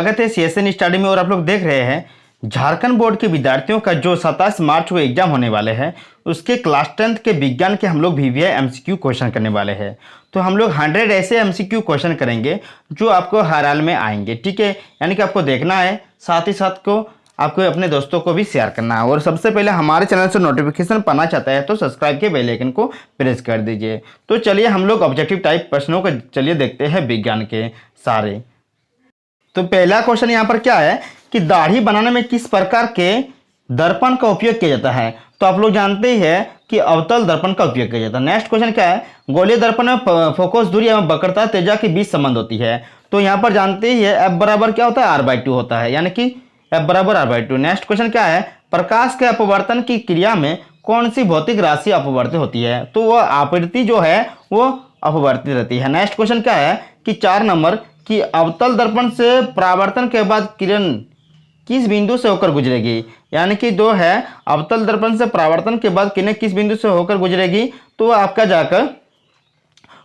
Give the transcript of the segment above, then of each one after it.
स्वागत है CSN study में। और आप लोग देख रहे हैं झारखंड बोर्ड के विद्यार्थियों का जो 27 मार्च को एग्जाम होने वाले हैं उसके क्लास 10th के विज्ञान के हम लोग वीवीआई एमसीक्यू क्वेश्चन करने वाले हैं। तो हम लोग 100 ऐसे एमसीक्यू क्वेश्चन करेंगे जो आपको हर हाल में आएंगे, ठीक है। यानी कि आपको देखना है, साथ ही साथ को आपको अपने दोस्तों को भी शेयर करना है। और सबसे पहले हमारे चैनल से नोटिफिकेशन पाना चाहता है तो सब्सक्राइब के बेल आइकन को प्रेस कर दीजिए। तो चलिए हम लोग ऑब्जेक्टिव टाइप प्रश्नों को चलिए देखते हैं विज्ञान के सारे। तो पहला क्वेश्चन यहाँ पर क्या है कि दाढ़ी बनाने में किस प्रकार के दर्पण का उपयोग किया जाता है। तो आप लोग जानते ही है कि अवतल दर्पण का उपयोग किया जाता है। नेक्स्ट क्वेश्चन क्या है, गोलीय दर्पण में फोकस दूरी एवं वक्रता त्रिज्या के बीच संबंध होती है। तो यहाँ पर जानते ही है एफ बराबर क्या होता है, r/2 होता है, यानी कि एफ बराबर r/2। नेक्स्ट क्वेश्चन क्या है, प्रकाश के अपवर्तन की क्रिया में कौन सी भौतिक राशि अपवर्तित होती है। तो वह आवृत्ति जो है वो अपवर्तित रहती है। नेक्स्ट क्वेश्चन क्या है कि 4 नंबर कि अवतल दर्पण से परावर्तन के बाद किरण किस बिंदु से होकर गुजरेगी। यानी कि जो है अवतल दर्पण से परावर्तन के बाद किरण किस बिंदु से होकर गुजरेगी, तो वह आपका जाकर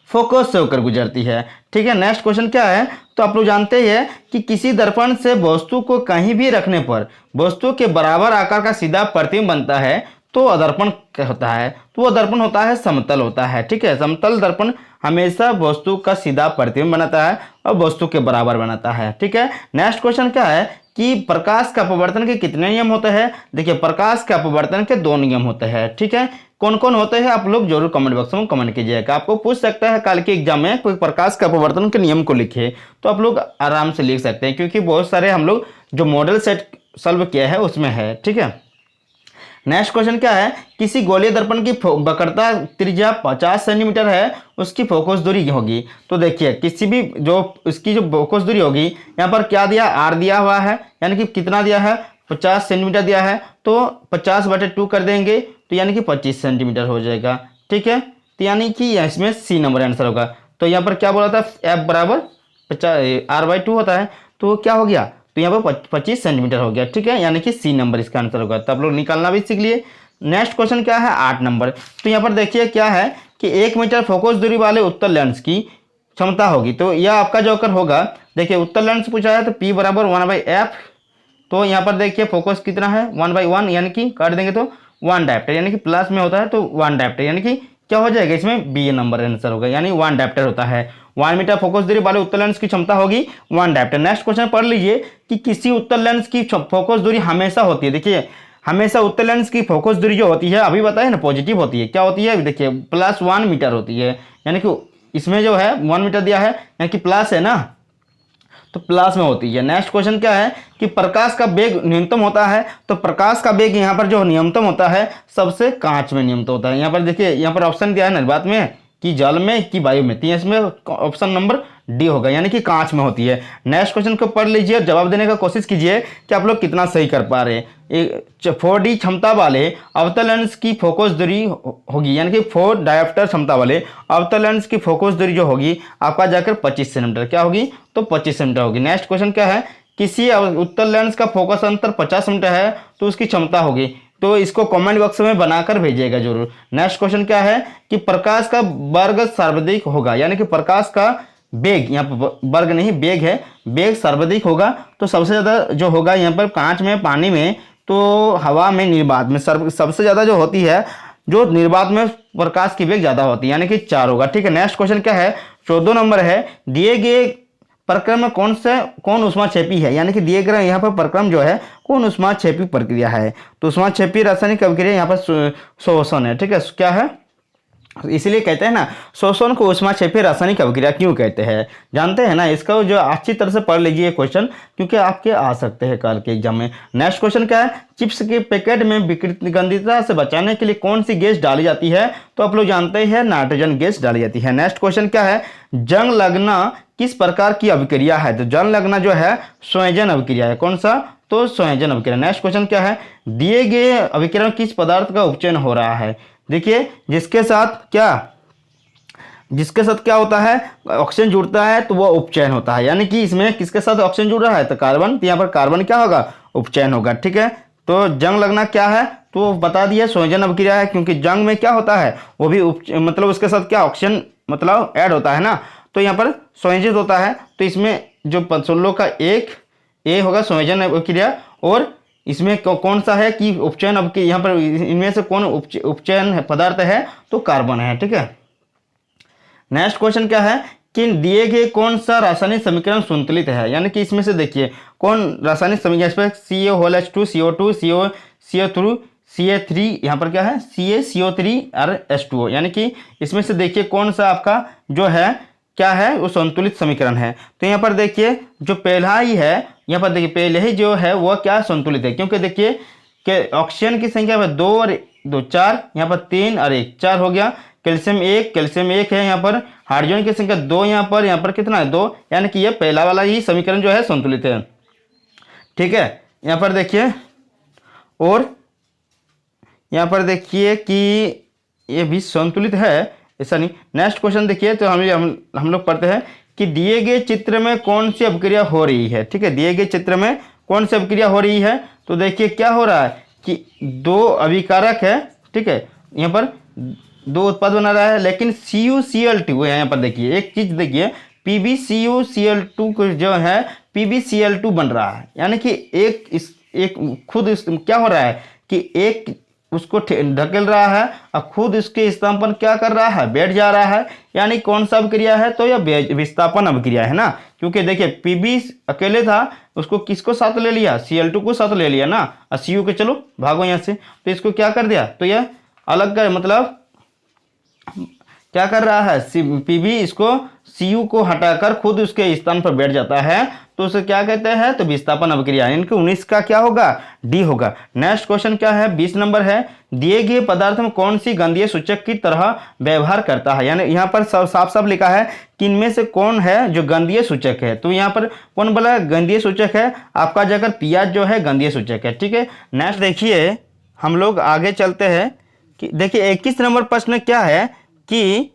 फोकस से होकर गुजरती है, ठीक है। नेक्स्ट क्वेश्चन क्या है, तो आप लोग जानते हैं कि किसी दर्पण से वस्तु को कहीं भी रखने पर वस्तु के बराबर आकार का सीधा प्रतिबिंब बनता है तो अदर्पण क्या होता है। तो वह दर्पण होता है समतल होता है, ठीक है। समतल दर्पण हमेशा वस्तु का सीधा प्रतिबिंब बनाता है और वस्तु के बराबर बनाता है, ठीक है। नेक्स्ट क्वेश्चन क्या है कि प्रकाश का अपवर्तन के कितने नियम होते हैं। देखिए प्रकाश के अपवर्तन के 2 नियम होते हैं, ठीक है। कौन कौन होते हैं आप लोग जरूर कमेंट बॉक्स में कमेंट कीजिएगा। आपको पूछ सकता है कल के एग्जाम में कोई प्रकाश का अपवर्तन के नियम को लिखे, तो आप लोग आराम से लिख सकते हैं क्योंकि बहुत सारे हम लोग जो मॉडल सेट सॉल्व किया है उसमें है, ठीक है। नेक्स्ट क्वेश्चन क्या है, किसी गोलीय दर्पण की वक्रता त्रिज्या 50 सेंटीमीटर है, उसकी फोकस दूरी होगी। तो देखिए किसी भी जो इसकी जो फोकस दूरी होगी, यहाँ पर क्या दिया, आर दिया हुआ है, यानी कि कितना दिया है 50 सेंटीमीटर दिया है, तो 50/2 कर देंगे तो यानी कि 25 सेंटीमीटर हो जाएगा, ठीक है। तो यानी कि इसमें सी नंबर आंसर होगा। तो यहाँ पर क्या बोला था, एफ बराबर 50 r/2 होता है, तो क्या हो गया, तो यहाँ पर 25 सेंटीमीटर हो गया, ठीक है। यानी कि सी नंबर इसका आंसर होगा। तो आप लोग निकालना भी सीख लिए। नेक्स्ट क्वेश्चन क्या है 8 नंबर। तो यहाँ पर देखिए क्या है कि 1 मीटर फोकस दूरी वाले उत्तल लेंस की क्षमता होगी। तो यह आपका जो कर होगा, देखिए उत्तल लेंस पूछा है तो P बराबर 1/f। तो यहाँ पर देखिए फोकस कितना है 1/1, यानी कि काट देंगे तो 1 डायप्टर, यानी कि प्लस में होता है तो 1 डायप्टर, यानी कि क्या हो जाएगा इसमें बी नंबर आंसर होगा, यानी 1 डायप्टर होता है। 1 मीटर फोकस दूरी वाले उत्तल लेंस की क्षमता होगी 1 डायप्टर। नेक्स्ट क्वेश्चन पढ़ लीजिए कि किसी उत्तल लेंस की फोकस दूरी हमेशा होती है। देखिए हमेशा उत्तल लेंस की फोकस दूरी जो होती है अभी बताया ना पॉजिटिव होती है, क्या होती है देखिए +1 मीटर होती है, यानी कि इसमें जो है 1 मीटर दिया है यानी कि प्लस है ना, तो प्लस में होती है। नेक्स्ट क्वेश्चन क्या है कि प्रकाश का वेग न्यूनतम होता है। तो प्रकाश का वेग यहाँ पर जो न्यूनतम होता है सबसे कांच में न्यूनतम होता है। यहाँ पर देखिए यहाँ पर ऑप्शन दिया है ना बात में कि जल में कि वायु में, तो इसमें ऑप्शन नंबर डी होगा, यानी कि कांच में होती है। नेक्स्ट क्वेश्चन को पढ़ लीजिए, जवाब देने का कोशिश कीजिए कि आप लोग कितना सही कर पा रहे हैं। 4D क्षमता वाले अवतल लेंस की फोकस दूरी होगी, यानी कि 4 डायप्टर क्षमता वाले अवतल लेंस की फोकस दूरी जो होगी आपका जाकर 25 सेंटीमीटर क्या होगी, तो 25 सेंटीमीटर होगी। नेक्स्ट क्वेश्चन क्या है, किसी उत्तल लेंस का फोकस अंतर 50 सेंटीमीटर है तो उसकी क्षमता होगी। तो इसको कमेंट बॉक्स में बनाकर भेजिएगा जरूर। नेक्स्ट क्वेश्चन क्या है कि प्रकाश का वर्ग सर्वाधिक होगा, यानी कि प्रकाश का वेग, यहाँ पर वर्ग नहीं वेग है, वेग सर्वाधिक होगा। तो सबसे ज़्यादा जो होगा यहाँ पर कांच में, पानी में, तो हवा में, निर्वात में सबसे ज़्यादा जो होती है, जो निर्वात में प्रकाश की वेग ज़्यादा होती है, यानी कि 4 होगा, ठीक है। नेक्स्ट क्वेश्चन क्या है 14 नंबर है, दिए गए प्रक्रम में कौन ऊष्माक्षेपी है, यानी कि दिए गए यहाँ पर प्रक्रम जो है कौन ऊष्माक्षेपी प्रक्रिया है। तो ऊष्माक्षेपी रासायनिक अभिक्रिया यहाँ पर शोषण है, ठीक है। क्या है, इसीलिए कहते हैं ना शोषण को ऊष्माक्षेपी रासायनिक अभिक्रिया क्यों कहते हैं, जानते हैं ना। इसका जो अच्छी तरह से पढ़ लीजिए क्वेश्चन, क्योंकि आपके आ सकते हैं कल के एग्जाम में। नेक्स्ट क्वेश्चन क्या है, चिप्स के पैकेट में विकृतिगंधिता से बचाने के लिए कौन सी गैस डाली जाती है। तो आप लोग जानते हैं नाइट्रोजन गैस डाली जाती है। नेक्स्ट क्वेश्चन क्या है, जंग लगना किस प्रकार की अभिक्रिया है। तो जंग लगना जो है संयोजन अभिक्रिया है, कौन सा, तो संयोजन अभिक्रिया। नेक्स्ट क्वेश्चन क्या है, दिए गए अभिक्रिया किस पदार्थ का उपचयन हो रहा है। देखिए जिसके साथ क्या होता है, ऑक्सीजन जुड़ता है तो वो उपचयन होता है, यानी कि इसमें किसके साथ ऑक्सीजन जुड़ रहा है, तो कार्बन, तो यहाँ पर कार्बन क्या होगा, उपचयन होगा, ठीक है। तो जंग लगना क्या है, तो बता दिया संयोजन अभिक्रिया है, क्योंकि जंग में क्या होता है वो भी मतलब उसके साथ क्या ऑक्सीजन मतलब ऐड होता है ना, तो यहाँ पर संयोजित होता है। तो इसमें जो 16 का 1 ए होगा संयोजन अभिक्रिया, और इसमें कौन सा है कि उपचयन अभिक्रिया, यहाँ पर इनमें से कौन उपचयन पदार्थ है, तो कार्बन है। ठीक है, नेक्स्ट क्वेश्चन क्या है कि दिए गए कौन सा रासायनिक समीकरण संतुलित है, यानी कि इसमें से देखिए कौन रासायनिक समीकरण, इस पर CaOH2 CO2 CO2 Ca3, यहाँ पर क्या है CaCO3 और H2O, यानी कि इसमें से देखिए कौन सा आपका जो है क्या है वो संतुलित समीकरण है। तो यहाँ पर देखिए जो पहला ही है, यहाँ पर देखिए पहले ही जो है वह क्या संतुलित है, क्योंकि देखिए कि ऑक्सीजन की संख्या पर 2 और 2 4, यहाँ पर 3 और 1 4 हो गया। कैल्शियम एक है यहाँ पर, हाइड्रोजन की संख्या 2, यहाँ पर कितना है 2, यानी कि ये पहला वाला ही समीकरण जो है संतुलित है। ठीक है, यहाँ पर देखिए, और यहाँ पर देखिए कि ये भी संतुलित है, ऐसा नहीं। नेक्स्ट क्वेश्चन देखिए, तो हम लोग पढ़ते हैं कि दिए गए चित्र में कौन सी अभिक्रिया हो रही है। ठीक है, दिए गए चित्र में कौन सी अभिक्रिया हो रही है, तो देखिए क्या हो रहा है कि 2 अभिकारक है। ठीक है, यहाँ पर 2 उत्पाद बना रहा है, लेकिन CuCl2 है। यहाँ पर देखिए एक चीज देखिए, PbCuCl2 जो है PbCl2 बन रहा है, यानी कि एक खुद क्या हो रहा है कि एक उसको ढकेल रहा है और खुद इसके स्थान पर क्या कर रहा है, बैठ जा रहा है, यानी कौन सा अभिक्रिया है, तो यह विस्थापन अभिक्रिया है ना। क्योंकि देखिए Pb अकेले था, उसको किसको साथ ले लिया, Cl2 को साथ ले लिया ना, और Cu के चलो भागो यहाँ से, तो इसको क्या कर दिया, तो यह अलग कर, मतलब क्या कर रहा है Pb इसको Cu को हटाकर खुद उसके स्थान पर बैठ जाता है, तो उसे क्या कहते हैं, तो विस्थापन अभिक्रिया। इनके 19 का क्या होगा, डी होगा। नेक्स्ट क्वेश्चन क्या है, 20 नंबर है, दिए गए पदार्थ में कौन सी गंधीय सूचक की तरह व्यवहार करता है, यानी यहाँ पर साफ साफ लिखा है कि इनमें से कौन है जो गंधीय सूचक है। तो यहाँ पर कौन बोला गंधीय सूचक है, आपका जाकर प्याज जो है गंधीय सूचक है। ठीक है, नेक्स्ट देखिए हम लोग आगे चलते हैं कि देखिए 21 नंबर प्रश्न क्या है कि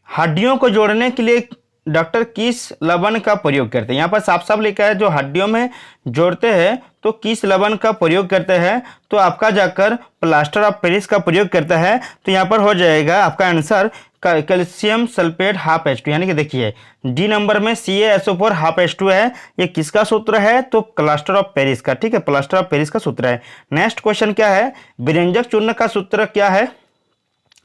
हड्डियों को जोड़ने के लिए डॉक्टर किस लवण का प्रयोग करते हैं। यहाँ पर साफ साफ लिखा है जो हड्डियों में जोड़ते हैं तो किस लवण का प्रयोग करते हैं, तो आपका जाकर प्लास्टर ऑफ पेरिस का प्रयोग करता है। तो यहाँ पर हो जाएगा आपका answer calcium sulphate half H2, यानी कि देखिए डी नंबर में CaSO4 हाफ H2 है। ये किसका सूत्र है, तो प्लास्टर ऑफ पेरिस का। ठीक है, प्लास्टर ऑफ पेरिस का सूत्र है। नेक्स्ट क्वेश्चन क्या है, विरंजक चूर्ण का सूत्र क्या है।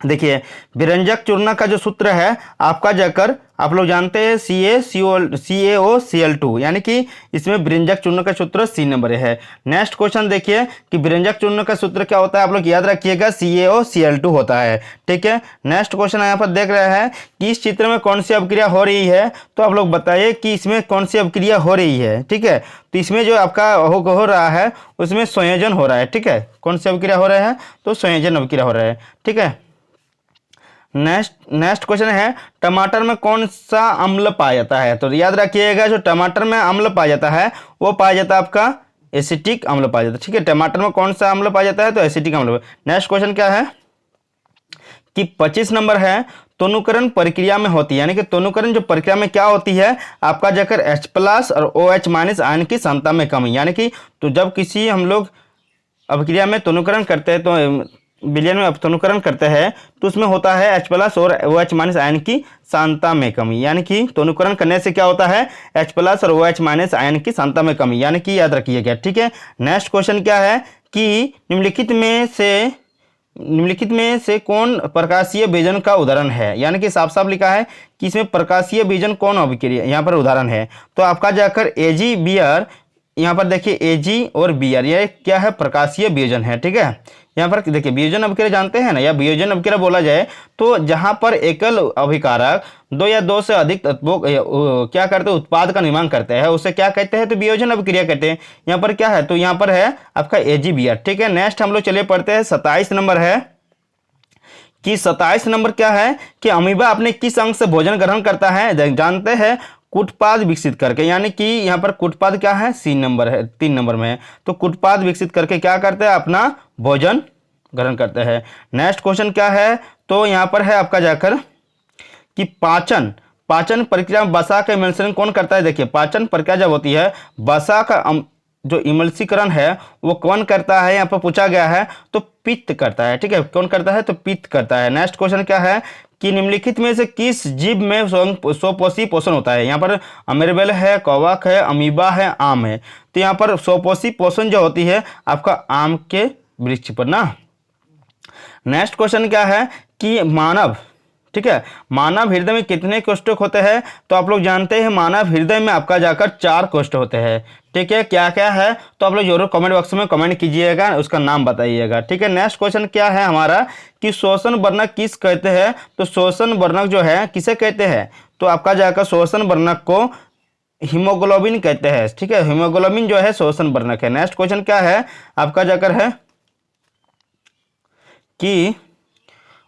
देखिए विरंजक चूर्ण का जो सूत्र है आपका जाकर आप लोग जानते हैं CaOCl2, यानी कि इसमें विरंजक चूर्ण का सूत्र C नंबर है। नेक्स्ट क्वेश्चन देखिए कि विरंजक चूर्ण का सूत्र क्या होता है, आप लोग याद रखिएगा CaOCl2 होता है। ठीक है, नेक्स्ट क्वेश्चन यहाँ पर देख रहे हैं कि इस चित्र में कौन सी अभिक्रिया हो रही है, तो आप लोग बताइए कि इसमें कौन सी अभिक्रिया हो रही है। ठीक है, तो इसमें जो आपका हो रहा है उसमें संयोजन हो रहा है। ठीक है, कौन सी अभिक्रिया हो रहा है, तो संयोजन अभिक्रिया हो रहा है। ठीक है, नेक्स्ट क्वेश्चन है टमाटर में कौन सा अम्ल पाया जाता है। तो याद रखिएगा जो टमाटर में अम्ल पाया जाता है वो पाया जाता है आपका एसिटिक अम्ल पाया जाता है। ठीक है, टमाटर में कौन सा अम्ल पाया जाता है, तो एसिटिक अम्ल। नेक्स्ट क्वेश्चन क्या है कि 25 नंबर है, तोनुकरण प्रक्रिया में होती है, यानी कि तोनुकरण जो प्रक्रिया में क्या होती है आपका जाकर H+ और OH- आयन की सांद्रता में कमी, यानी कि तो जब किसी हम लोग अभिक्रिया में तोनुकरण करते हैं, तो विलयन में तोनुकरण करते हैं तो उसमें होता है H+ और OH- आयन की सांद्रता में कमी, यानी कि तोनुकरण करने से क्या होता है H+ और OH- आयन की सांद्रता में कमी, यानी कि याद रखिएगा। ठीक है, नेक्स्ट क्वेश्चन क्या है कि निम्नलिखित में से कौन प्रकाशीय विजन का उदाहरण है, यानी कि साफ साफ लिखा है कि इसमें प्रकाशीय विजन कौन अभिक्रिया यहाँ पर उदाहरण है, तो आपका जाकर AgBr, यहाँ पर देखिए Ag और Br ये क्या है, प्रकाशीय वियोजन है। ठीक है, यहाँ पर देखिए वियोजन अभिक्रिया जानते हैं ना, या वियोजन अभिक्रिया बोला जाए तो जहां पर एकल अभिकारक 2 या 2 से अधिक तत्वों क्या करते हैं, उत्पाद का निर्माण करते हैं, उसे क्या कहते हैं, तो वियोजन अभिक्रिया कहते हैं। यहाँ पर क्या है, तो यहाँ पर है आपका AgBr। ठीक है, नेक्स्ट हम लोग चलिए पढ़ते हैं 27 नंबर है कि 27 नंबर क्या है कि अमीबा अपने किस अंग से भोजन ग्रहण करता है, जानते हैं कुटपाद विकसित करके, यानी कि यहाँ पर कुटपाद क्या है, C नंबर है, 3 नंबर में है। तो कुटपाद विकसित करके क्या करते हैं, अपना भोजन ग्रहण करते हैं। नेक्स्ट क्वेश्चन क्या है, तो यहाँ पर है आपका जाकर कि पाचन प्रक्रिया में वसा का इमल्सीकरण कौन करता है। देखिए पाचन प्रक्रिया जब होती है वसा का जो इमल्सीकरण है वो कौन करता है, यहाँ पर पूछा गया है, तो पित्त करता है। ठीक है, कौन करता है, तो पित्त करता है। नेक्स्ट क्वेश्चन क्या है कि निम्नलिखित में से किस जीव में स्वपोषी पोषण होता है। यहाँ पर अमेरिबेल है, कवक है, अमीबा है, आम है। तो यहाँ पर स्वपोषी पोषण जो होती है आपका आम के वृक्ष पर ना। नेक्स्ट क्वेश्चन क्या है कि मानव, ठीक है, मानव हृदय में कितने कोष्ठक होते हैं। तो आप लोग जानते हैं मानव हृदय में आपका जाकर 4 कोष्ठ होते हैं। ठीक है, क्या क्या है तो आप लोग जरूर कमेंट बॉक्स में कमेंट कीजिएगा, उसका नाम बताइएगा। ठीक है, नेक्स्ट क्वेश्चन क्या है हमारा कि शोषण वर्णक किस कहते हैं। तो शोषण वर्णक जो है किसे कहते हैं, तो आपका जाकर शोषण वर्णक को हीमोग्लोबिन कहते हैं। ठीक है, हीमोग्लोबिन जो है शोषण वर्णक है। नेक्स्ट क्वेश्चन क्या है आपका जाकर है कि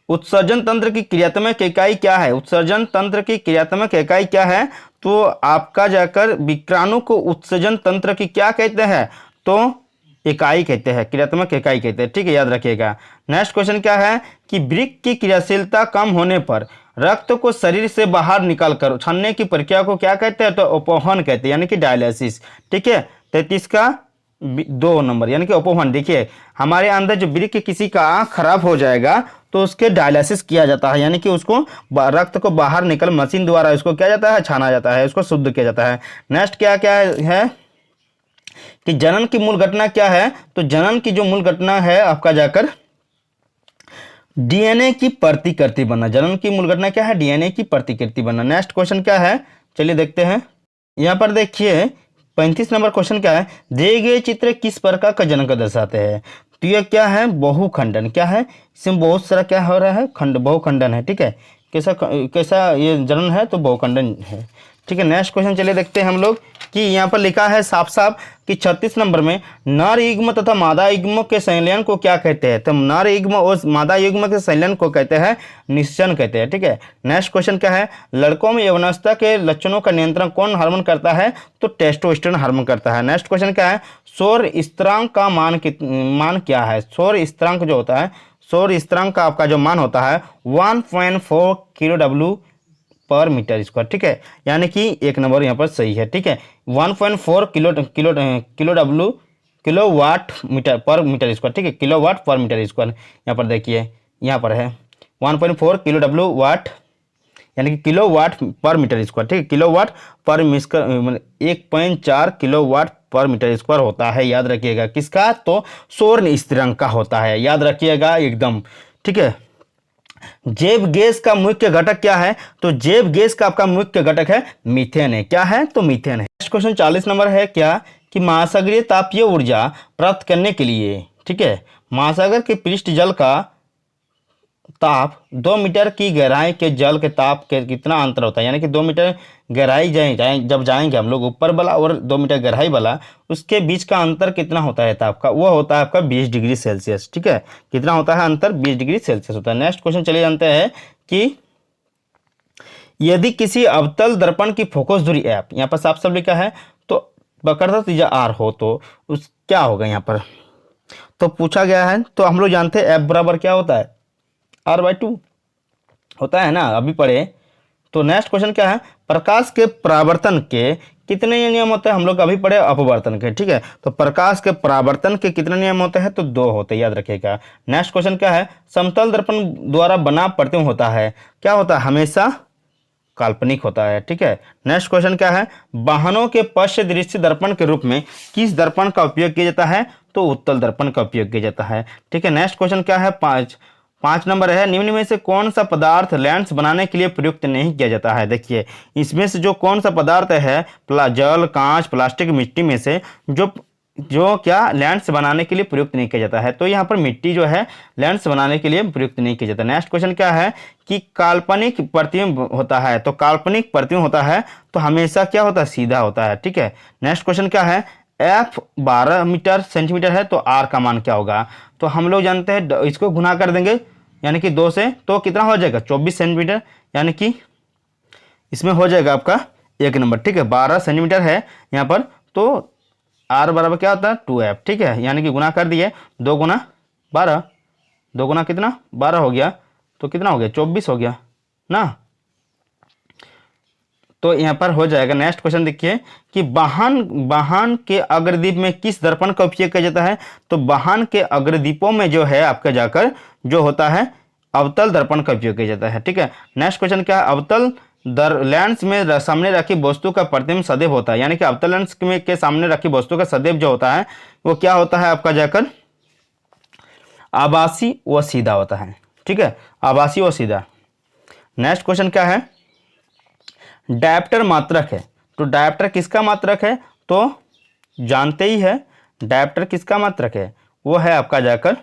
उत्सर्जन तंत्र की क्रियात्मक इकाई क्या है। उत्सर्जन तंत्र की क्रियात्मक इकाई क्या है, तो आपका जाकर विक्राणु को उत्सर्जन तंत्र की क्या कहते हैं, तो इकाई कहते हैं, क्रियात्मक इकाई कहते हैं। ठीक है, याद रखिएगा। नेक्स्ट क्वेश्चन क्या है कि वृक्क की क्रियाशीलता कम होने पर रक्त को शरीर से बाहर निकालकर छानने की प्रक्रिया को क्या कहते हैं, तो अपवहन कहते हैं, यानी कि डायलिसिस। ठीक है, 33 का 2 नंबर यानी कि अपवहन। देखिए हमारे अंदर जो वृक्क किसी का आँख खराब हो जाएगा तो उसके डायलिसिस किया जाता है, यानी कि उसको रक्त को बाहर निकल मशीन द्वारा उसको किया जाता है, छाना जाता है, उसको शुद्ध किया जाता है। नेक्स्ट क्या क्या है कि जनन की मूल घटना क्या है। तो जनन की जो मूल घटना है आपका जाकर डीएनए की प्रतिकृति बनना। जनन की मूल घटना क्या है, डीएनए की प्रतिकृति बनना। नेक्स्ट क्वेश्चन क्या है चलिए देखते हैं। यहाँ पर देखिए 35 नंबर क्वेश्चन क्या है, दिए गए चित्र किस प्रकार का जनन को दर्शाते हैं। तो ये क्या है, बहुखंडन। क्या है, इसमें बहुत सारा क्या हो रहा है, बहुखंडन है। ठीक है, कैसा कैसा ये जनन है, तो बहुखंडन है। ठीक है, नेक्स्ट क्वेश्चन चलिए देखते हैं हम लोग कि यहाँ पर लिखा है साफ साफ कि 36 नंबर में नर युग्म तथा मादा युग्म के संलयन को क्या कहते हैं। तो नर युग्म और मादा युग्म के संलयन को कहते हैं निषेचन कहते हैं। ठीक है, नेक्स्ट क्वेश्चन क्या है, लड़कों में यौनावस्था के लक्षणों का नियंत्रण कौन हार्मोन करता है, तो टेस्टोस्टेरोन हार्मोन करता है। नेक्स्ट क्वेश्चन क्या है, सौर स्थिरांक का मान क्या है। सौर स्थिरांक जो होता है, सौर स्थिरांक का आपका जो मान होता है 1.4 किलो डब्ल्यू पर मीटर स्क्वायर। ठीक है, यानी कि 1 नंबर यहाँ पर सही है। ठीक है, 1.4 kilo W kilo watt metre पर मीटर स्क्वायर। ठीक है, किलो वाट पर मीटर स्क्वायर। यहाँ पर देखिए यहाँ पर है 1.4 किलो डब्ल्यू वाट यानी कि किलो वाट पर मीटर स्क्वायर। ठीक है, किलो वाट पर 1.4 किलो वाट पर मीटर स्क्वायर होता है। याद रखिएगा किसका, तो सौर स्थिरांक का होता है, याद रखिएगा एकदम। ठीक है, जैव गैस का मुख्य घटक क्या है, तो जैव गैस का आपका मुख्य घटक है मीथेन है। क्या है, तो मीथेन है। नेक्स्ट क्वेश्चन 40 नंबर है क्या कि महासागरीय तापीय ऊर्जा प्राप्त करने के लिए, ठीक है, महासागर के पृष्ठ जल का ताप 2 मीटर की गहराई के जल के ताप के कितना अंतर होता है, यानी कि 2 मीटर गहराई जब जाएंगे हम लोग ऊपर वाला और 2 मीटर गहराई वाला, उसके बीच का अंतर कितना होता है ताप का, वो होता है आपका 20 डिग्री सेल्सियस। ठीक है, कितना होता है अंतर, 20 डिग्री सेल्सियस होता है। नेक्स्ट क्वेश्चन चलिए जानते हैं कि यदि किसी अवतल दर्पण की फोकस दूरी ऐप, यहाँ पर साफ साफ लिखा है, तो वक्रता त्रिज्या आर हो तो उस क्या होगा यहाँ पर, तो पूछा गया है। तो हम लोग जानते हैं एफ बराबर क्या होता है, R/2 होता है ना, अभी पढ़े। तो नेक्स्ट क्वेश्चन क्या है, प्रकाश के परावर्तन के कितने नियम होते हैं, हम लोग अभी पढ़े अपवर्तन के। ठीक है, तो प्रकाश के परावर्तन के कितने नियम होते हैं, तो 2 होते हैं, याद रखिएगा। नेक्स्ट क्वेश्चन क्या है, समतल दर्पण द्वारा बना प्रतिबिंब होता है, क्या होता है, हमेशा काल्पनिक होता है। ठीक है, नेक्स्ट क्वेश्चन क्या है, वाहनों के पश्च दृश्य दर्पण के रूप में किस दर्पण का उपयोग किया जाता है, तो उत्तल दर्पण का उपयोग किया जाता है। ठीक है, नेक्स्ट क्वेश्चन क्या है, 5 नंबर है, निम्न में से कौन सा पदार्थ लेंस बनाने के लिए प्रयुक्त नहीं किया जाता है। देखिए इसमें से जो कौन सा पदार्थ है, जल, कांच, प्लास्टिक, मिट्टी में से जो क्या लेंस बनाने के लिए प्रयुक्त नहीं किया जाता है, तो यहाँ पर मिट्टी जो है लेंस बनाने के लिए प्रयुक्त नहीं किया जाता। नेक्स्ट क्वेश्चन क्या है कि काल्पनिक प्रतिबिंब होता है, तो काल्पनिक प्रतिबिंब होता है तो हमेशा क्या होता है, सीधा होता है। ठीक है, नेक्स्ट क्वेश्चन क्या है, F 12 मीटर सेंटीमीटर है तो R का मान क्या होगा, तो हम लोग जानते हैं इसको गुना कर देंगे यानी कि 2 से, तो कितना हो जाएगा 24 सेंटीमीटर, यानी कि इसमें हो जाएगा आपका 1 नंबर। ठीक है, 12 सेंटीमीटर है यहाँ पर, तो R बराबर क्या होता है 2F। ठीक है, यानी कि गुना कर दिए, 2 गुना 12, 2 गुना कितना 12 हो गया, तो कितना हो गया 24 हो गया ना, तो यहाँ पर हो जाएगा। नेक्स्ट क्वेश्चन देखिए कि वाहन के अग्रदीप में किस दर्पण का उपयोग किया जाता है, तो वाहन के अग्रदीपों में जो है आपका जाकर जो होता है अवतल दर्पण का उपयोग किया जाता है। ठीक है, नेक्स्ट क्वेश्चन क्या है, अवतल लेंस में सामने रखी वस्तु का प्रतिबिंब सदैव होता है, यानी कि अवतल लेंस में के सामने रखी वस्तु का सदैव जो होता है वो क्या होता है आपका जाकर आभासी व सीधा होता है। ठीक है, आभासी व सीधा। नेक्स्ट क्वेश्चन क्या है, डायप्टर मात्रक है, तो डायप्टर किसका मात्रक है, तो जानते ही है डायप्टर किसका मात्रक है, वो है आपका जाकर,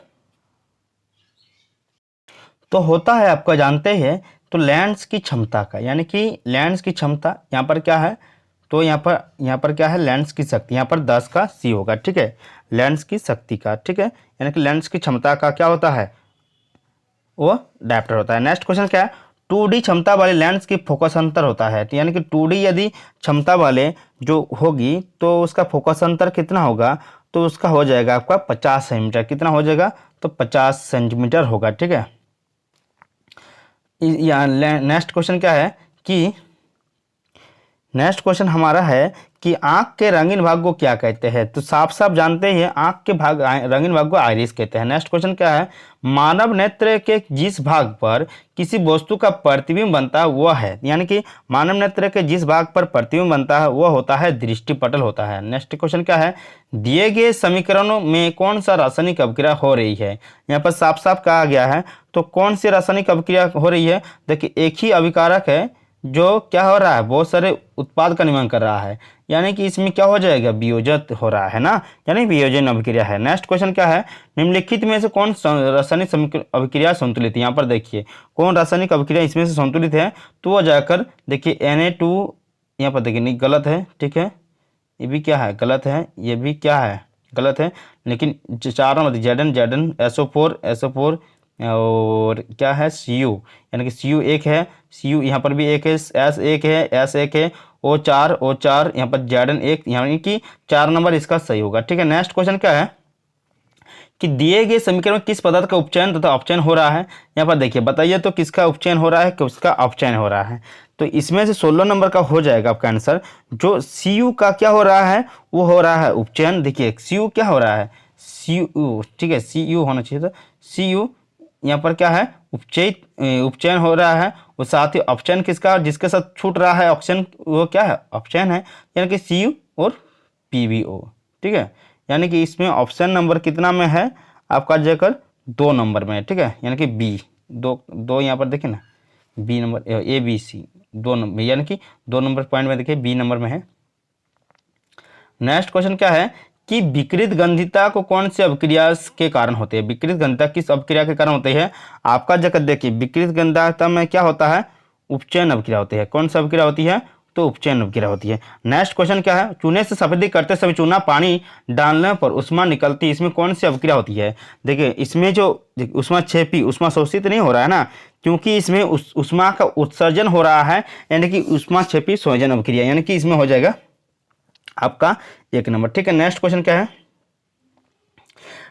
तो होता है आपका जानते हैं तो लेंस की क्षमता का, यानी कि लेंस की क्षमता यहाँ पर क्या है, तो यहाँ पर क्या है लेंस की शक्ति, यहाँ पर 10 का सी होगा। ठीक है, लेंस की शक्ति का, ठीक है, यानी कि लेंस की क्षमता का क्या होता है, वो डायप्टर होता है। नेक्स्ट क्वेश्चन क्या है, 2D क्षमता वाले लेंस की फोकस अंतर होता है, तो यानी कि 2D यदि क्षमता वाले जो होगी तो उसका फोकस अंतर कितना होगा, तो उसका हो जाएगा आपका 50 सेंटीमीटर। कितना हो जाएगा, तो 50 सेंटीमीटर होगा। ठीक है, नेक्स्ट क्वेश्चन क्या है कि नेक्स्ट क्वेश्चन हमारा है कि आंख के रंगीन भाग को क्या कहते हैं, तो साफ साफ जानते हैं आंख के भाग रंगीन भाग को आइरिस कहते हैं। नेक्स्ट क्वेश्चन क्या है, मानव नेत्र के जिस भाग पर किसी वस्तु का प्रतिबिंब बनता है वह है, यानी कि मानव नेत्र के जिस भाग पर प्रतिबिंब बनता है वह होता है दृष्टिपटल होता है। नेक्स्ट क्वेश्चन क्या है, दिए गए समीकरणों में कौन सा रासायनिक अभिक्रिया हो रही है, यहाँ पर साफ साफ कहा गया है, तो कौन सी रासायनिक अभिक्रिया हो रही है, देखिए एक ही अभिकारक है जो क्या हो रहा है, बहुत सारे उत्पाद का निर्माण कर रहा है, यानी कि इसमें क्या हो जाएगा, वियोजन हो रहा है ना, यानी वियोजन अभिक्रिया है। नेक्स्ट क्वेश्चन क्या है, निम्नलिखित में से कौन रासायनिक अभिक्रिया संतुलित है, यहाँ पर देखिए कौन रासायनिक अभिक्रिया इसमें से संतुलित है, तो वह जाकर देखिए Na2, यहाँ पर देखिए नहीं गलत है, ठीक है, ये भी क्या है गलत है, ये भी क्या है गलत है, लेकिन चारों मतलब Zn SO4 और क्या है Cu, यानी कि Cu एक है, Cu यहाँ पर भी एक है, S एक है, S एक है, O4 यहाँ पर Zn एक, यानी कि 4 नंबर इसका सही होगा। ठीक है, नेक्स्ट क्वेश्चन क्या है कि दिए गए समीकरण में किस पदार्थ का उपचयन तथा अपचयन हो रहा है, यहाँ पर देखिए बताइए तो किसका उपचयन हो रहा है, किसका अपचयन हो रहा है, तो इसमें से 16 नंबर का हो जाएगा आपका आंसर। जो Cu का क्या हो रहा है, वो हो रहा है उपचयन। देखिए Cu क्या हो रहा है, Cu, ठीक है Cu होना चाहिए था, Cu यहाँ पर क्या है उपचयन हो रहा है, और साथ ही अपचयन किसका, जिसके साथ छूट रहा है ऑक्सीजन वो क्या है अपचयन है, यानी कि Cu और PbO। ठीक है, यानी कि इसमें ऑप्शन नंबर कितना में है आपका जाकर 2 नंबर में है। ठीक है, यानी कि बी दो यहाँ पर देखिए ना, बी नंबर ABC 2 नंबर, यानी कि 2 नंबर पॉइंट में देखिए बी नंबर में है। नेक्स्ट क्वेश्चन क्या है कि विकृत गंधिता को कौन सी अभिक्रिया के कारण होती है, विकृत गंधिता किस अभिक्रिया के कारण होती है, आपका जगह देखिए विकृत गंधिता में क्या होता है, उपचयन अभिक्रिया होती है। कौन सी अभिक्रिया होती है, तो उपचयन अभिक्रिया होती है। नेक्स्ट क्वेश्चन क्या है, चूने से सफेदी करते समय चूना पानी डालने पर उष्मा निकलती है, इसमें कौन सी अभिक्रिया होती है, देखिए इसमें जो उष्मा क्षेपी उष्मा शोषित नहीं हो रहा है ना, क्योंकि इसमें उष्मा का उत्सर्जन हो रहा है, यानी कि उष्मा क्षेपी संयोजन अभिक्रिया, यानी कि इसमें हो जाएगा आपका 1 नंबर। ठीक है, नेक्स्ट क्वेश्चन क्या है,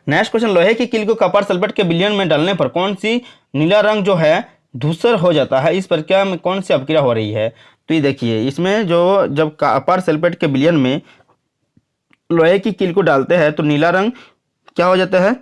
नेक्स्ट क्वेश्चन लोहे की कील को कॉपर सल्फेट के विलयन में डालने पर कौन सी नीला रंग जो है धूसर हो जाता है, इस प्रक्रिया में कौन सी अभिक्रिया हो रही है, तो ये देखिए इसमें जो जब कॉपर सल्फेट के विलयन में लोहे की कील को डालते हैं तो नीला रंग क्या हो जाता है,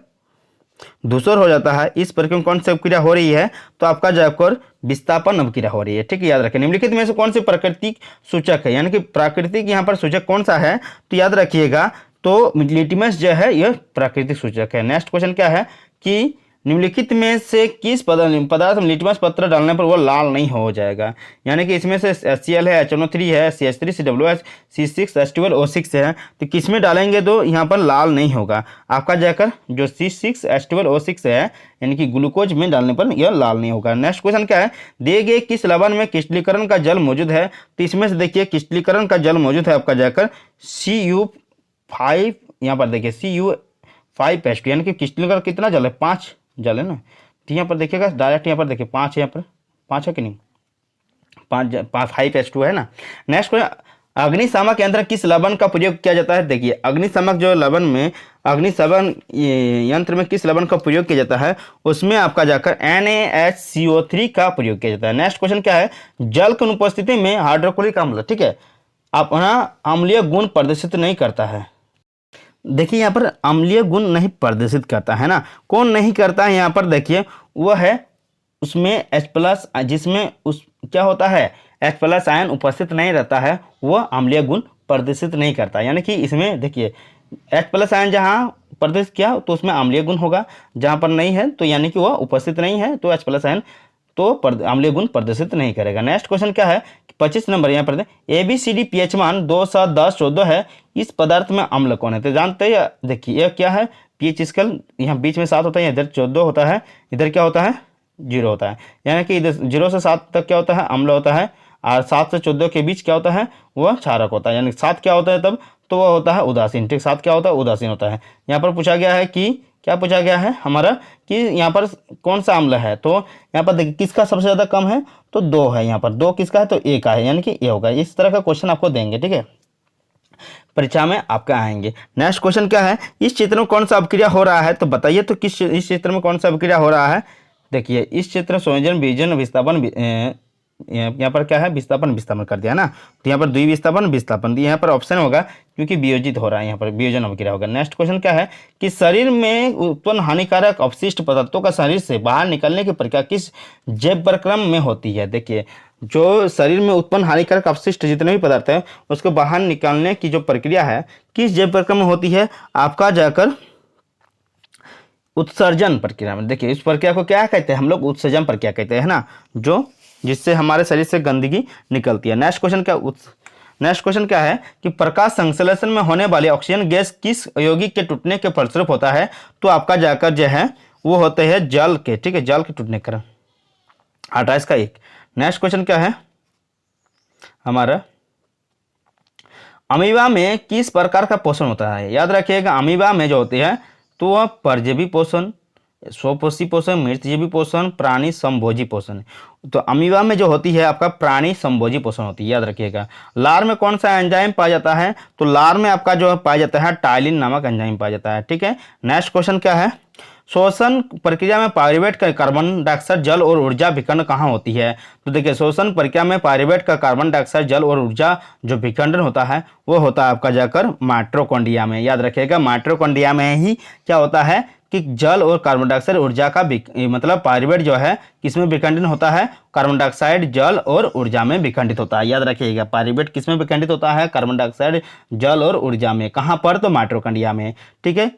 धूसर हो जाता है, इस प्रक्रिया में कौन सी अभिक्रिया हो रही है, तो आपका जाकर विस्थापन अभिक्रिया हो रही है। ठीक है, याद रखें निम्नलिखित में से कौन सी प्राकृतिक सूचक है, यानी कि प्राकृतिक यहाँ पर सूचक कौन सा है, तो याद रखिएगा तो लिटमस जो है यह प्राकृतिक सूचक है। नेक्स्ट क्वेश्चन क्या है कि निम्नलिखित में से किस पदार्थ में लिटमस पत्र डालने पर वो लाल नहीं हो जाएगा, यानी कि इसमें से HCl है, HNO3 है, CH3 COOH C6 H12 O6 है, तो किस में डालेंगे तो यहाँ पर लाल नहीं होगा, आपका जाकर जो C6 H12 O6 है यानी कि ग्लूकोज में डालने पर यह लाल नहीं होगा। नेक्स्ट क्वेश्चन क्या है, दिए गए किस लवण में क्रिस्टलीकरण का जल मौजूद है, तो इसमें से देखिए क्रिस्टलीकरण का जल मौजूद है आपका जाकर Cu5, यहाँ पर देखिए Cu5H2, यानी कि क्रिस्टलीकरण कितना जल है, 5 जल है ना, तो यहाँ पर देखिएगा डायरेक्ट यहाँ पर देखिए 5 है, यहाँ पर 5 है कि नहीं, 5H2 है ना। नेक्स्ट क्वेश्चन, अग्निशामक यंत्र किस लवण का प्रयोग किया जाता है, देखिए अग्निशामक जो लवण में अग्निशमन यंत्र में किस लवण का प्रयोग किया जाता है, उसमें आपका जाकर NaHCO3 का प्रयोग किया जाता है। नेक्स्ट क्वेश्चन क्या है, जल की अनुपस्थिति में हाइड्रोक्लोरिक अम्ल, ठीक है, अपना अम्लीय गुण प्रदर्शित नहीं करता है, देखिए यहाँ पर अम्लीय गुण नहीं प्रदर्शित करता है ना, कौन नहीं करता है यहाँ पर देखिए, वह है उसमें H प्लस, जिसमें उस क्या होता है H प्लस आयन उपस्थित नहीं रहता है, वह अम्लीय गुण प्रदर्शित नहीं करता। यानी कि इसमें देखिए H प्लस आयन जहाँ प्रदर्शित किया तो उसमें अम्लीय गुण होगा, जहाँ पर नहीं है तो यानी कि वह उपस्थित नहीं है तो H प्लस आयन तो अम्लीय गुण प्रदर्शित नहीं करेगा। नेक्स्ट क्वेश्चन क्या है, 25 नंबर यहाँ पर ABCD pH मान 2, 7, 10, 14 है, इस पदार्थ में अम्ल कौन है? तो जानते हैं, देखिए यह क्या है, pH स्केल, यहाँ बीच में 7 होता है, इधर 14 होता है, इधर क्या होता है 0 होता है। यानी कि इधर 0 से 7 तक क्या होता है अम्ल होता है, और 7 से 14 के बीच क्या होता है वह क्षारक होता है। यानी 7 क्या होता है तब, तो वह होता है उदासीन। ठीक, 7 क्या होता है उदासीन होता है। यहाँ पर पूछा गया है कि क्या पूछा गया है हमारा कि यहाँ पर कौन सा अम्ल है, तो यहाँ पर देखिए किसका सबसे ज़्यादा कम है, तो 2 है। यहाँ पर 2 किसका है, तो A का है, यानी कि ये होगा। इस तरह का क्वेश्चन आपको देंगे, ठीक है, परीक्षा में आपका आएंगे। नेक्स्ट क्वेश्चन क्या है, इस चित्र में कौन सा अपक्रिया हो रहा है, तो बताइए तो इस चित्र में कौन सा अपक्रिया हो रहा है। देखिए इस चित्र में संयोजन, वियोजन, विस्थापन, यहाँ पर क्या है विस्थापन कर दिया ना, तो यहाँ पर द्विविस्थापन विस्थापन, यहाँ पर ऑप्शन होगा क्योंकि वियोजित हो रहा है, यहाँ पर वियोजन अभिक्रिया होगा। नेक्स्ट क्वेश्चन क्या है कि शरीर में उत्पन्न हानिकारक अपशिष्ट पदार्थों का शरीर से बाहर निकलने की प्रक्रिया किस जैव प्रक्रम में होती है। देखिए जो शरीर में उत्पन्न हानिकारक अपशिष्ट जितने भी पदार्थ हैं उसको बाहर निकालने की जो प्रक्रिया है किस जैव प्रक्रम में होती है, आपका जाकर उत्सर्जन प्रक्रिया में। देखिए इस प्रक्रिया को क्या कहते हैं हम लोग, उत्सर्जन प्रक्रिया कहते हैं ना, जो जिससे हमारे शरीर से गंदगी निकलती है। नेक्स्ट क्वेश्चन क्या है कि प्रकाश संश्लेषण में होने वाली ऑक्सीजन गैस किस यौगिक के टूटने के फलस्वरूप होता है, तो आपका जाकर जो है वो होते हैं जल के, ठीक है, जल के टूटने के कारण। 28 का 1। नेक्स्ट क्वेश्चन क्या है हमारा, अमीबा में किस प्रकार का पोषण होता है। याद रखिएगा अमीबा में जो होती है तो वह परजीवी पोषण, स्वपोषी पोषण, मृतजीवी पोषण, प्राणी संभोजी पोषण। तो अमीबा में जो होती है आपका प्राणी संभोजी पोषण होती है, याद रखिएगा। लार में कौन सा एंजाइम पाया जाता है, तो लार में आपका जो पाया जाता है टाइलिन नामक एंजाइम पाया जाता है, ठीक है। नेक्स्ट क्वेश्चन क्या है, शोषण प्रक्रिया में पायरुवेट का कार्बन डाइऑक्साइड, जल और ऊर्जा विखंडन कहाँ होती है। तो देखिए शोषण प्रक्रिया में पायरुवेट का कार्बन डाइऑक्साइड, जल और ऊर्जा जो विखंडन होता है वो होता है आपका जाकर माइटोकॉन्ड्रिया में। याद रखिएगा माइटोकॉन्ड्रिया में ही क्या होता है कि जल और कार्बन डाइऑक्साइड ऊर्जा का मतलब पायरुवेट जो है किसमें विखंडन होता है, कार्बन डाइऑक्साइड, जल और ऊर्जा में विखंडित होता है। याद रखिएगा पायरुवेट किसमें विखंडित होता है, कार्बन डाइऑक्साइड, जल और ऊर्जा में। कहाँ पर, तो माइटोकॉन्ड्रिया में, ठीक है।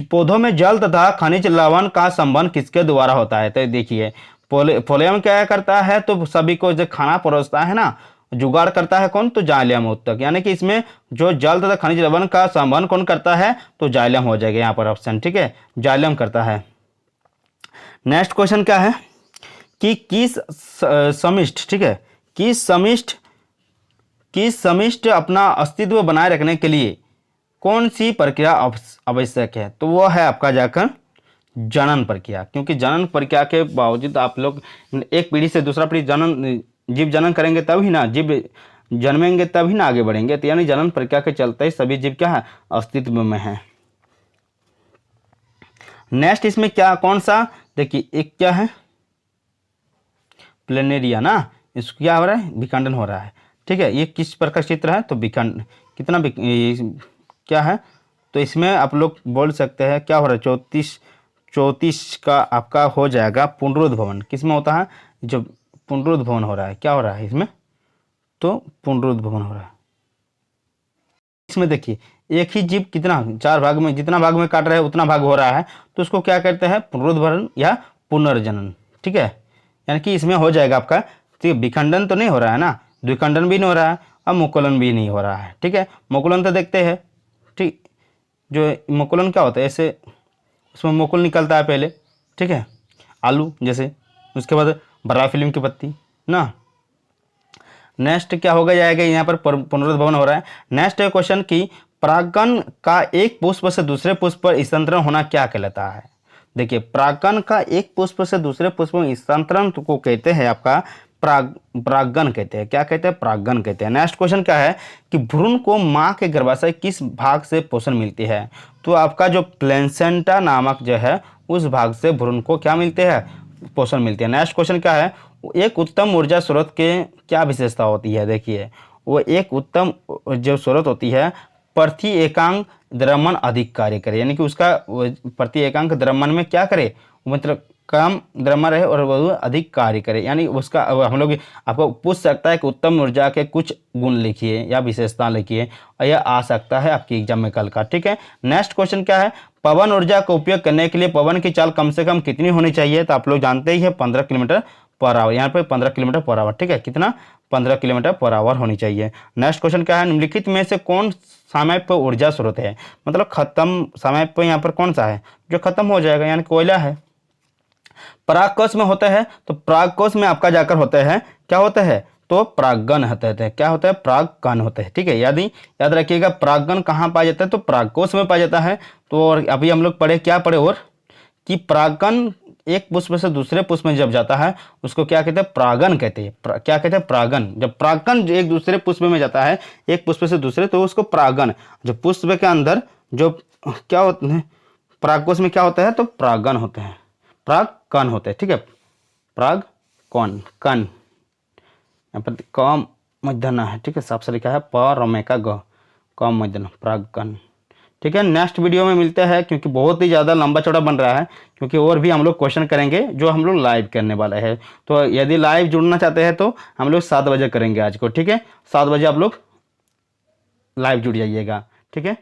पौधों में जल तथा खनिज लवण का संबंध किसके द्वारा होता है, तो देखिए फोलियम क्या करता है, तो सभी को जो खाना परोसता है ना, जुगाड़ करता है कौन, तो जाइलम उत्तक। यानी कि इसमें जो जल तथा खनिज लवण का संबंध कौन करता है, तो जाइलम हो जाएगा यहाँ पर ऑप्शन, ठीक है, जाइलम करता है। नेक्स्ट क्वेश्चन क्या है कि किस समिष्ट, ठीक है, किस समिष्ट अपना अस्तित्व बनाए रखने के लिए कौन सी प्रक्रिया आवश्यक है, तो वो है आपका जाकर जनन प्रक्रिया। क्योंकि जनन प्रक्रिया के बावजूद आप लोग एक पीढ़ी से दूसरा पीढ़ी जीव जनन करेंगे तभी ना, जीव जन्मेंगे तभी ना आगे बढ़ेंगे। तो यानी जनन प्रक्रिया के चलते ही सभी जीव क्या है अस्तित्व में है। नेक्स्ट इसमें क्या कौन सा, देखिए एक क्या है प्लेनेरिया ना, इसको क्या हो रहा है विखंडन हो रहा है, ठीक है। ये किस प्रकार चित्र है, तो विखंड कितना क्या है, तो इसमें आप लोग बोल सकते हैं क्या हो रहा है 34 का आपका हो जाएगा पुनरुद्भवन। किसमें होता है, जो पुनरुद्भवन हो रहा है, क्या हो रहा है इसमें, तो पुनरुद्भवन हो रहा है। इसमें देखिए एक ही जीव कितना 4 भाग में, जितना भाग में काट रहे हैं उतना भाग हो रहा है, तो उसको क्या कहते हैं पुनरुद्भवन या पुनर्जनन, ठीक है। यानी कि इसमें हो जाएगा आपका, तो विखंडन तो नहीं हो रहा है ना, द्विखंडन भी नहीं हो रहा है और मुकुलन भी नहीं हो रहा है, ठीक है। मुकुलन तो देखते हैं, ठीक, जो मुकुलन क्या होता है, ऐसे उसमें मुकुल निकलता है पहले, ठीक है, आलू जैसे, उसके बाद बड़ा फिल्म की पत्ती ना। नेक्स्ट क्या होगा जाएगा, यहाँ पर पुनरुद्भवन हो रहा है। नेक्स्ट है क्वेश्चन की परागकण का एक पुष्प से दूसरे पुष्प पर स्थानांतरण होना क्या कहलाता है। देखिए परागकण का एक पुष्प से दूसरे पुष्प में स्थानांतरण को कहते हैं आपका परागण कहते हैं। क्या कहते हैं, परागण कहते हैं। नेक्स्ट क्वेश्चन क्या है कि भ्रूण को मां के गर्भाशय किस भाग से पोषण मिलती है, तो आपका जो प्लेसेंटा नामक जो है उस भाग से भ्रूण को क्या मिलते हैं, पोषण मिलते हैं। नेक्स्ट क्वेश्चन क्या है, एक उत्तम ऊर्जा स्रोत के क्या विशेषता होती है। देखिए वो एक उत्तम जो स्रोत होती है प्रति एकांक द्रव्यमान अधिक कार्य करे, यानी कि उसका प्रति एकांक द्रव्यमान में क्या करे, मतलब कम द्रव्यमान रहे और वह अधिक कार्य करे, यानी उसका हम लोग आपको पूछ सकता है कि उत्तम ऊर्जा के कुछ गुण लिखिए या विशेषता लिखिए, और यह आ सकता है आपकी एग्जाम में कल का। ठीक है, नेक्स्ट क्वेश्चन क्या है, पवन ऊर्जा का उपयोग करने के लिए पवन की चाल कम से कम कितनी होनी चाहिए, तो आप लोग जानते ही है 15 किलोमीटर पर आवर, यहाँ पर 15 किलोमीटर पर आवर। ठीक है, कितना, 15 किलोमीटर पर आवर होनी चाहिए। नेक्स्ट क्वेश्चन क्या है, निम्नलिखित में से कौन समय पर ऊर्जा स्रोत है, मतलब खत्म समय पर यहाँ पर कौन सा है जो खत्म हो जाएगा, यानी कोयला है। पराग कोश में होता है, तो पराग कोश में आपका जाकर होता है, क्या होता है, तो परागकण होते हैं। क्या होता है, परागकण होते हैं। ठीक है, याद रखिएगा परागकण कहाँ पाया जाता है, तो परागकोश में पाया जाता है। तो और अभी हम लोग पढ़े, क्या पढ़े, और कि परागकण एक पुष्प से दूसरे पुष्प में जब जाता है उसको क्या कहते हैं, परागन कहते हैं। क्या कहते हैं, परागन। जब परागकण एक दूसरे पुष्प में जाता है, एक पुष्प से दूसरे, तो उसको परागन। जो पुष्प के अंदर जो क्या होते हैं, परागकोश में क्या होता है, तो परागन होते हैं, परागकण होते हैं। ठीक है, परागकण, कण यहाँ पर कम मध्यना है। ठीक है, साफ से लिखा है प रमे का ग, कम मध्यना, परागकण। ठीक है, नेक्स्ट वीडियो में मिलते हैं, क्योंकि बहुत ही ज़्यादा लंबा चौड़ा बन रहा है, क्योंकि और भी हम लोग क्वेश्चन करेंगे जो हम लोग लाइव करने वाले हैं। तो यदि लाइव जुड़ना चाहते हैं तो हम लोग 7 बजे करेंगे आज को। ठीक है, 7 बजे आप लोग लाइव जुड़ जाइएगा। ठीक है।